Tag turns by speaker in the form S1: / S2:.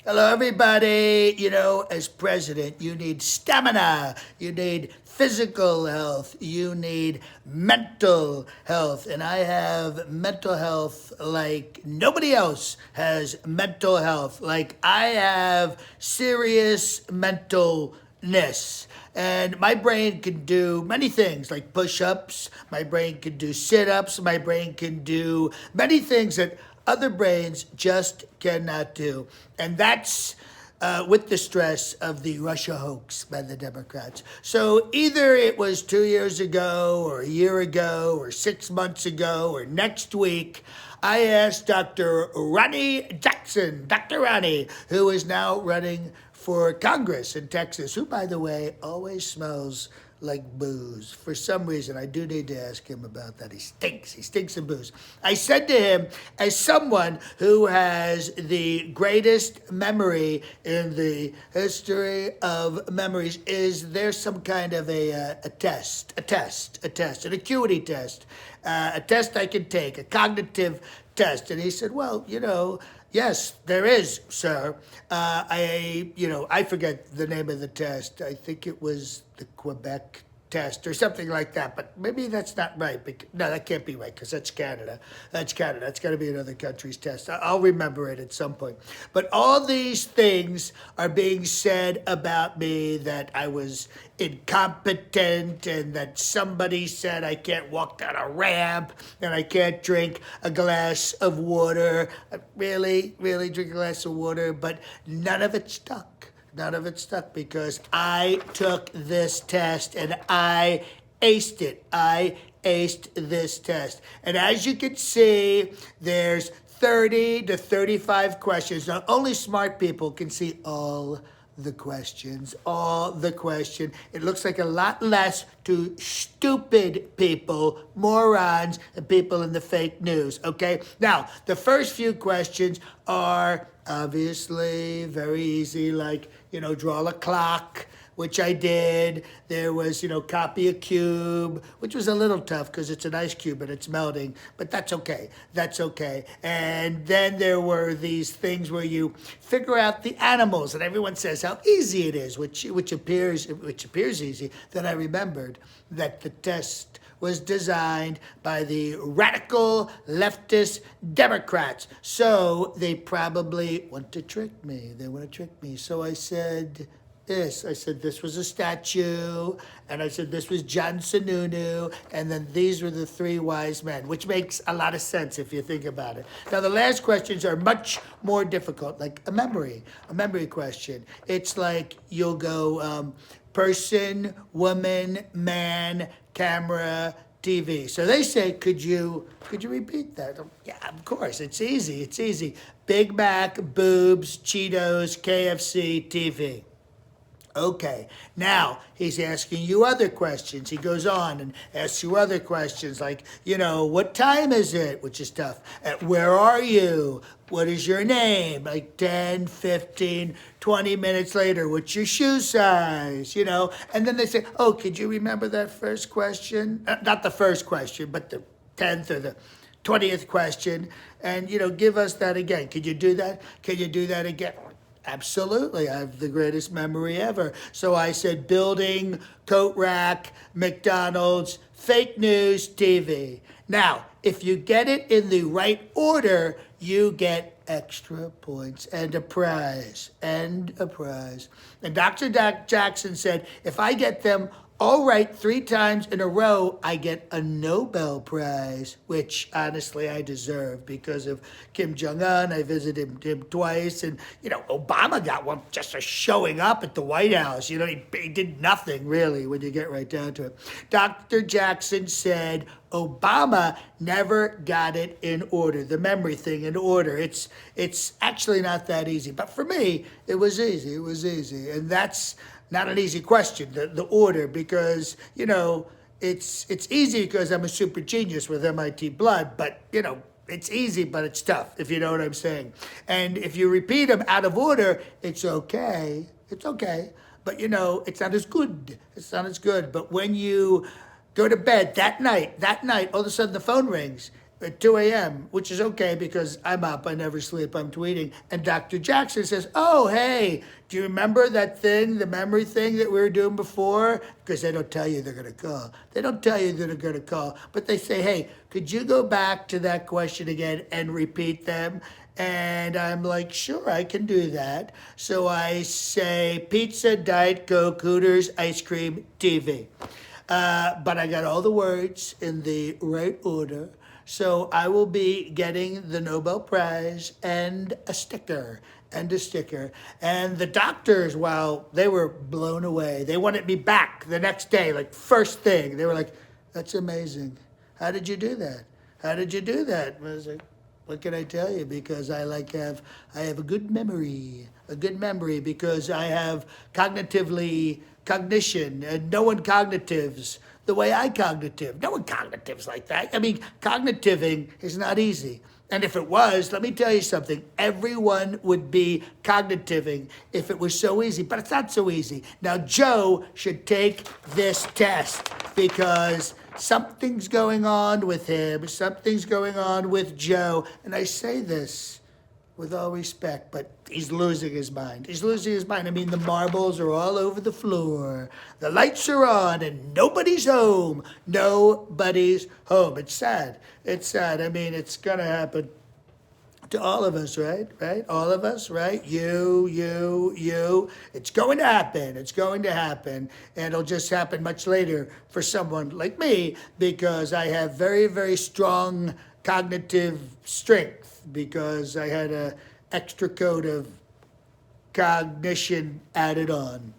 S1: Hello, everybody. As president, you need stamina, you need physical health, you need mental health. And I have mental health like nobody else has mental health. Like I have serious mentalness. And my brain can do many things like push ups, my brain can do sit ups, my brain can do many things that other brains just cannot do. And that's with the stress of the Russia hoax by the Democrats. So either it was 2 years ago, or a year ago, or 6 months ago, or next week, I asked Dr. Ronnie Jackson, Dr. Ronnie, who is now running for Congress in Texas, who, by the way, always smells like booze. For some reason, I do need to ask him about that. He stinks. He stinks of booze. I said to him, as someone who has the greatest memory in the history of memories, is there some kind of a test, an acuity test, a test I can take, a cognitive test? And he said, well, yes, there is, sir. I forget the name of the test. I think it was the Quebec test or something like that. But maybe that's not right. No, that can't be right because that's Canada. That's Canada. That's got to be another country's test. I'll remember it at some point. But all these things are being said about me, that I was incompetent and that somebody said I can't walk down a ramp and I can't drink a glass of water. I really drink a glass of water, but none of it stuck. None of it stuck because I took this test and I aced it. I aced this test. And as you can see, there's 30 to 35 questions. Now, only smart people can see all the questions. It looks like a lot less to stupid people, morons, and people in the fake news, okay? Now, the first few questions are obviously very easy, like, draw a clock, which I did. There was, copy a cube, which was a little tough because it's an ice cube and it's melting, but that's okay. That's okay. And then there were these things where you figure out the animals, and everyone says how easy it is, which appears easy. Then I remembered that the test was designed by the radical leftist Democrats. So they probably want to trick me. So I said this. I said this was a statue, and I said this was John Sununu, and then these were the three wise men, which makes a lot of sense if you think about it. Now the last questions are much more difficult, like a memory question. It's like you'll go person, woman, man, camera, TV. So they say, could you repeat that? Yeah, of course. It's easy. Big Mac, boobs, Cheetos, KFC, TV. Okay, now he's asking you other questions. He goes on and asks you other questions like, what time is it? Which is tough. Where are you? What is your name? Like 10, 15, 20 minutes later, what's your shoe size? And then they say, oh, could you remember that first question? Not the first question, but the 10th or the 20th question. And, give us that again. Could you do that? Can you do that again? Absolutely. I have the greatest memory ever. So I said building, coat rack, McDonald's, fake news, TV. Now, if you get it in the right order, you get extra points and a prize. And Dr. Jackson said, if I get them all right 3 times in a row, I get a Nobel Prize, which honestly I deserve because of Kim Jong-un. I visited him twice, and Obama got one just for showing up at the White House. He did nothing really when you get right down to it. Dr. Jackson said Obama never got it in order, the memory thing in order. It's actually not that easy, but for me, it was easy, and that's not an easy question, the order, because, it's easy because I'm a super genius with MIT blood, but, it's easy, but it's tough, if you know what I'm saying. And if you repeat them out of order, it's okay. But, it's not as good. But when you go to bed that night, all of a sudden the phone rings, at 2 a.m., which is okay because I'm up, I never sleep, I'm tweeting. And Dr. Jackson says, oh, hey, do you remember that thing, the memory thing that we were doing before? Because they don't tell you they're going to call. They don't tell you they're going to call, but they say, hey, could you go back to that question again and repeat them? And I'm like, sure, I can do that. So I say pizza, Diet Coke, Hooters, ice cream, TV. But I got all the words in the right order. So I will be getting the Nobel Prize and a sticker. And a sticker. And the doctors, well, they were blown away. They wanted me back the next day, like first thing. They were like, that's amazing. How did you do that? How did you do that? And I was like, what can I tell you? Because I have a good memory, because I have cognition, and no one cognitives the way I cognitive. No one cognitives like that. I mean, cognitiving is not easy. And if it was, let me tell you something, everyone would be cognitiving if it was so easy, but it's not so easy. Now, Joe should take this test because something's going on with him, something's going on with Joe, and I say this with all respect, but he's losing his mind. He's losing his mind. I mean, the marbles are all over the floor. The lights are on and nobody's home. Nobody's home. It's sad. It's sad. I mean, it's going to happen to all of us, right? Right? All of us, right? You. It's going to happen. It's going to happen. And it'll just happen much later for someone like me because I have very, very strong cognitive strength because I had an extra coat of cognition added on.